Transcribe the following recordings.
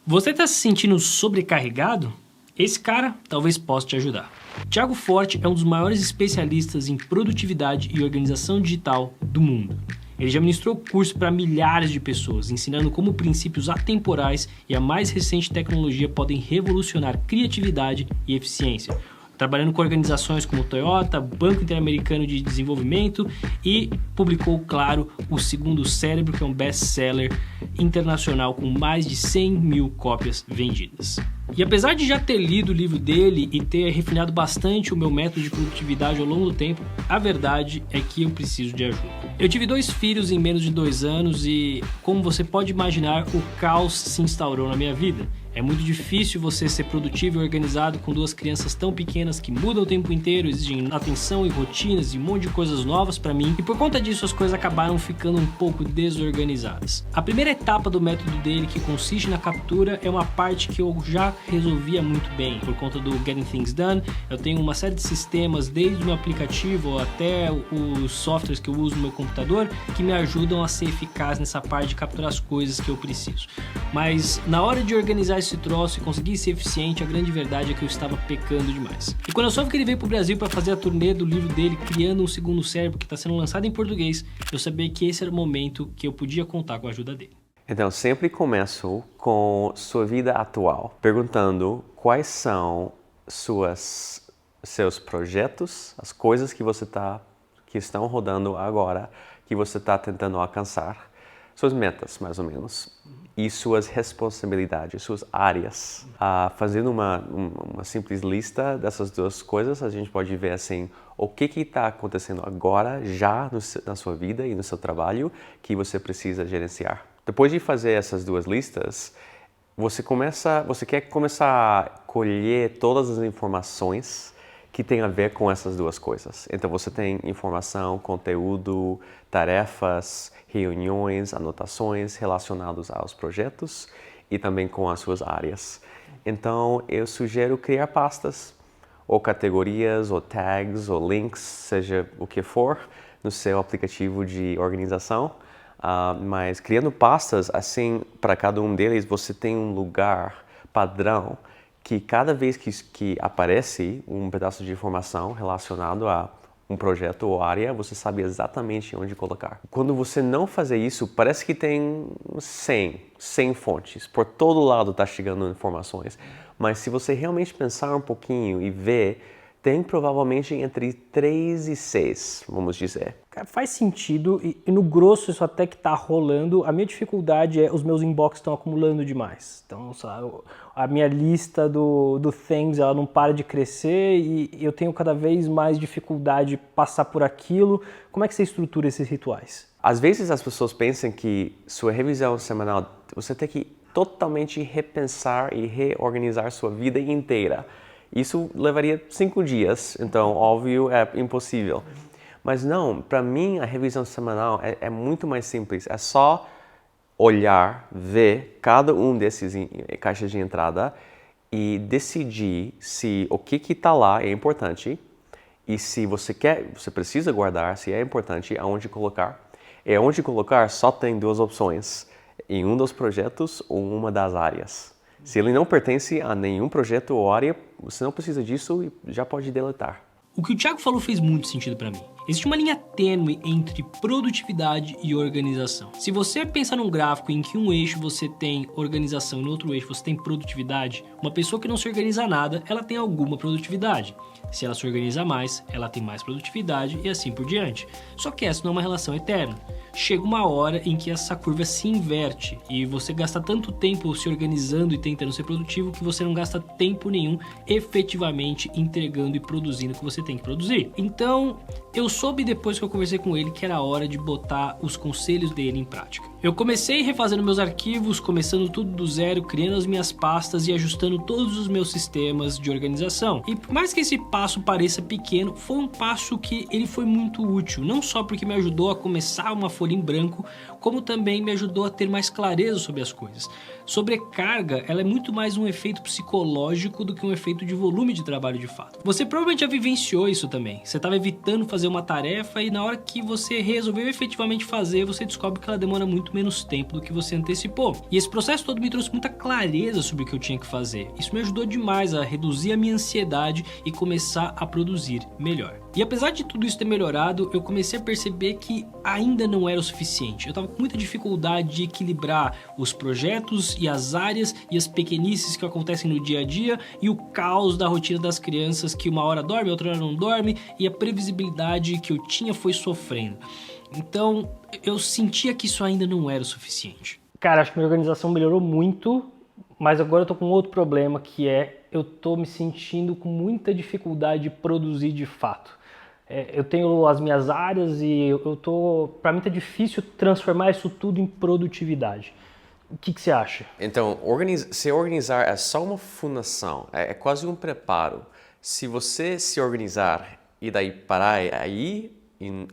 Você está se sentindo sobrecarregado? Esse cara talvez possa te ajudar. Thiago Forte é um dos maiores especialistas em produtividade e organização digital do mundo. Ele já ministrou curso para milhares de pessoas, ensinando como princípios atemporais e a mais recente tecnologia podem revolucionar criatividade e eficiência, trabalhando com organizações como Toyota, Banco Interamericano de Desenvolvimento, e publicou, claro, O Segundo Cérebro, que é um best-seller internacional com mais de 100 mil cópias vendidas. E apesar de já ter lido o livro dele e ter refinado bastante o meu método de produtividade ao longo do tempo, a verdade é que eu preciso de ajuda. Eu tive 2 filhos em menos de 2 anos e, como você pode imaginar, o caos se instaurou na minha vida. É muito difícil você ser produtivo e organizado com 2 crianças tão pequenas que mudam o tempo inteiro, exigem atenção e rotinas e um monte de coisas novas para mim, e por conta disso as coisas acabaram ficando um pouco desorganizadas. A primeira etapa do método dele, que consiste na captura, é uma parte que eu já resolvia muito bem. Por conta do Getting Things Done, eu tenho uma série de sistemas, desde o meu aplicativo até os softwares que eu uso no meu computador, que me ajudam a ser eficaz nessa parte de capturar as coisas que eu preciso. Mas na hora de organizar esse troço e conseguir ser eficiente, a grande verdade é que eu estava pecando demais. E quando eu soube que ele veio pro Brasil para fazer a turnê do livro dele, Criando um Segundo Cérebro, que está sendo lançado em português, eu sabia que esse era o momento que eu podia contar com a ajuda dele. Então, sempre começo com sua vida atual, perguntando quais são seus projetos, as coisas que estão rodando agora, que você está tentando alcançar, suas metas, mais ou menos, e suas responsabilidades, suas áreas. Fazendo uma simples lista dessas 2 coisas, a gente pode ver assim, o que está acontecendo agora, já na sua vida e no seu trabalho, que você precisa gerenciar. Depois de fazer essas 2 listas, você quer começar a colher todas as informações que tem a ver com essas 2 coisas. Então você tem informação, conteúdo, tarefas, reuniões, anotações relacionados aos projetos e também com as suas áreas. Então eu sugiro criar pastas, ou categorias, ou tags, ou links, seja o que for, no seu aplicativo de organização. Mas criando pastas, assim, para cada um deles, você tem um lugar padrão que cada vez que aparece um pedaço de informação relacionado a um projeto ou área, você sabe exatamente onde colocar. Quando você não fazer isso, parece que tem 100 fontes. Por todo lado está chegando informações. Mas se você realmente pensar um pouquinho e ver, tem provavelmente entre 3 e 6, vamos dizer. Faz sentido e no grosso isso até que tá rolando. A minha dificuldade é os meus inbox estão acumulando demais. Então, sabe, a minha lista do Things, ela não para de crescer e eu tenho cada vez mais dificuldade de passar por aquilo. Como é que você estrutura esses rituais? Às vezes as pessoas pensam que sua revisão semanal, você tem que totalmente repensar e reorganizar sua vida inteira. Isso levaria 5 dias, então, óbvio, é impossível. Mas não, para mim, a revisão semanal é muito mais simples. É só olhar, ver cada um desses caixas de entrada e decidir se o que está lá é importante e se você precisa guardar, se é importante, aonde colocar. E aonde colocar só tem 2 opções, em um dos projetos ou uma das áreas. Se ele não pertence a nenhum projeto ou área, você não precisa disso e já pode deletar. O que o Thiago falou fez muito sentido para mim. Existe uma linha tênue entre produtividade e organização. Se você pensar num gráfico em que um eixo você tem organização e no outro eixo você tem produtividade, uma pessoa que não se organiza nada, ela tem alguma produtividade. Se ela se organiza mais, ela tem mais produtividade e assim por diante. Só que essa não é uma relação eterna. Chega uma hora em que essa curva se inverte e você gasta tanto tempo se organizando e tentando ser produtivo que você não gasta tempo nenhum efetivamente entregando e produzindo o que você tem que produzir. Então, eu soube depois que eu conversei com ele que era hora de botar os conselhos dele em prática. Eu comecei refazendo meus arquivos, começando tudo do zero, criando as minhas pastas e ajustando todos os meus sistemas de organização. E por mais que esse passo pareça pequeno, foi um passo que ele foi muito útil, não só porque me ajudou a começar uma folha em branco, como também me ajudou a ter mais clareza sobre as coisas. Sobrecarga, ela é muito mais um efeito psicológico do que um efeito de volume de trabalho de fato. Você provavelmente já vivenciou isso também. Você estava evitando fazer uma tarefa e na hora que você resolveu efetivamente fazer, você descobre que ela demora muito muito menos tempo do que você antecipou. E esse processo todo me trouxe muita clareza sobre o que eu tinha que fazer. Isso me ajudou demais a reduzir a minha ansiedade e começar a produzir melhor. E apesar de tudo isso ter melhorado, eu comecei a perceber que ainda não era o suficiente. Eu estava com muita dificuldade de equilibrar os projetos e as áreas e as pequenices que acontecem no dia a dia e o caos da rotina das crianças que uma hora dorme, outra hora não dorme, e a previsibilidade que eu tinha foi sofrendo. Então, eu sentia que isso ainda não era o suficiente. Cara, acho que minha organização melhorou muito, mas agora eu tô com outro problema, que é eu tô me sentindo com muita dificuldade de produzir de fato. Eu tenho as minhas áreas e para mim tá difícil transformar isso tudo em produtividade. O que você acha? Então, se organizar é só uma fundação, é quase um preparo. Se você se organizar e daí parar aí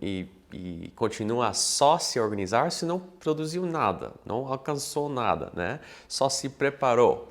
e continuar só se organizar, você não produziu nada, não alcançou nada, né? Só se preparou.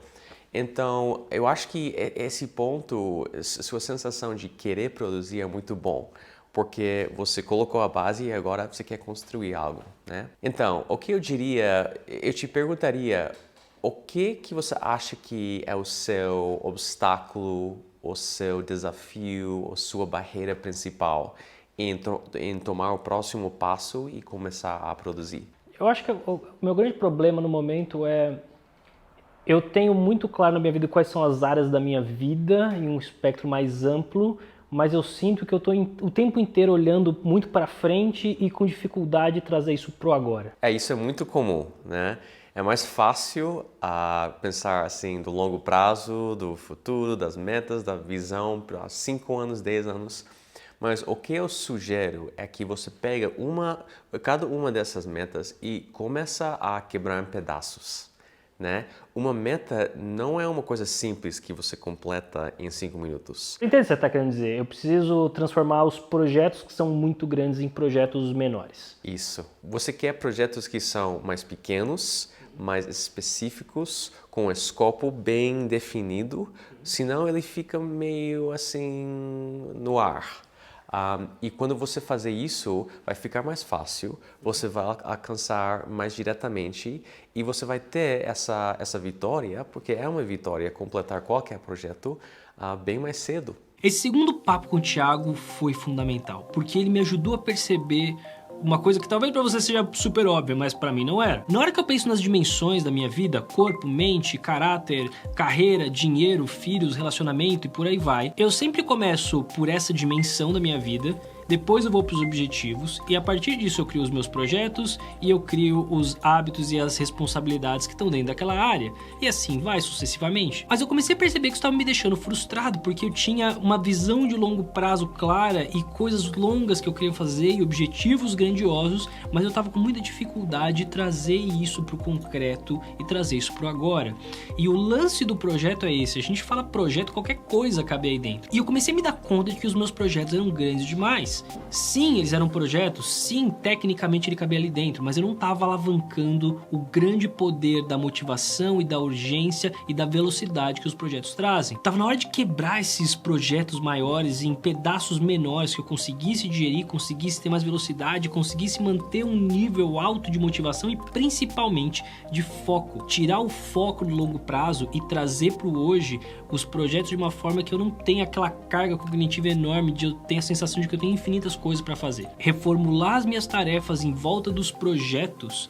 Então, eu acho que esse ponto, sua sensação de querer produzir é muito bom, porque você colocou a base e agora você quer construir algo, né? Então, o que eu te perguntaria, o que você acha que é o seu obstáculo, o seu desafio, a sua barreira principal em tomar o próximo passo e começar a produzir? Eu acho que o meu grande problema no momento é eu tenho muito claro na minha vida quais são as áreas da minha vida em um espectro mais amplo, mas eu sinto que eu estou o tempo inteiro olhando muito para frente e com dificuldade de trazer isso pro agora. Isso é muito comum, né? É mais fácil pensar assim do longo prazo, do futuro, das metas, da visão para 5 anos, 10 anos. Mas o que eu sugiro é que você pega cada uma dessas metas e começa a quebrar em pedaços. Né? Uma meta não é uma coisa simples que você completa em 5 minutos. Entendo o que você está querendo dizer. Eu preciso transformar os projetos que são muito grandes em projetos menores. Isso. Você quer projetos que são mais pequenos, mais específicos, com um escopo bem definido, senão ele fica meio assim no ar. E quando você fazer isso, vai ficar mais fácil, você vai alcançar mais diretamente e você vai ter essa vitória, porque é uma vitória completar qualquer projeto bem mais cedo. Esse segundo papo com o Thiago foi fundamental, porque ele me ajudou a perceber uma coisa que talvez para você seja super óbvia, mas para mim não era. Na hora que eu penso nas dimensões da minha vida, corpo, mente, caráter, carreira, dinheiro, filhos, relacionamento e por aí vai, eu sempre começo por essa dimensão da minha vida, depois eu vou para os objetivos e a partir disso eu crio os meus projetos e eu crio os hábitos e as responsabilidades que estão dentro daquela área e assim vai sucessivamente. Mas eu comecei a perceber que isso estava me deixando frustrado porque eu tinha uma visão de longo prazo clara e coisas longas que eu queria fazer e objetivos grandiosos, mas eu estava com muita dificuldade de trazer isso para o concreto e trazer isso para o agora. E o lance do projeto é esse, a gente fala projeto, qualquer coisa cabe aí dentro. E eu comecei a me dar conta de que os meus projetos eram grandes demais. Sim, eles eram projetos, sim, tecnicamente ele cabia ali dentro, mas eu não estava alavancando o grande poder da motivação e da urgência e da velocidade que os projetos trazem. Tava na hora de quebrar esses projetos maiores em pedaços menores que eu conseguisse digerir, conseguisse ter mais velocidade, conseguisse manter um nível alto de motivação e principalmente de foco. Tirar o foco do longo prazo e trazer para o hoje os projetos de uma forma que eu não tenha aquela carga cognitiva enorme de eu ter a sensação de que eu tenho infinitas coisas para fazer. Reformular as minhas tarefas em volta dos projetos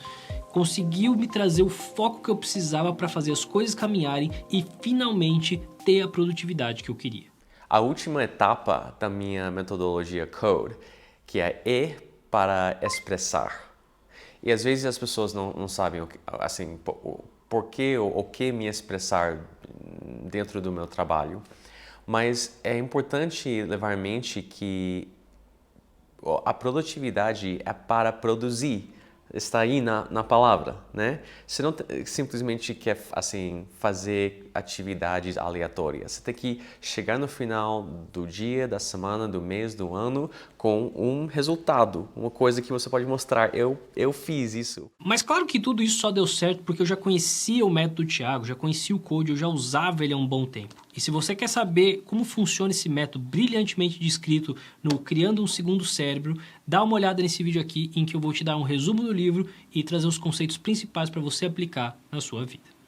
conseguiu me trazer o foco que eu precisava para fazer as coisas caminharem e finalmente ter a produtividade que eu queria. A última etapa da minha metodologia Code, que é E para expressar. E às vezes as pessoas não sabem assim, por que ou o que me expressar dentro do meu trabalho. Mas é importante levar em mente que a produtividade é para produzir, está aí na palavra, né? Você não simplesmente quer assim fazer atividades aleatórias. Você tem que chegar no final do dia, da semana, do mês, do ano com um resultado, uma coisa que você pode mostrar. Eu fiz isso. Mas claro que tudo isso só deu certo porque eu já conhecia o método do Thiago, já conhecia o Code, eu já usava ele há um bom tempo. E se você quer saber como funciona esse método brilhantemente descrito no Criando um Segundo Cérebro, dá uma olhada nesse vídeo aqui em que eu vou te dar um resumo do livro e trazer os conceitos principais para você aplicar na sua vida.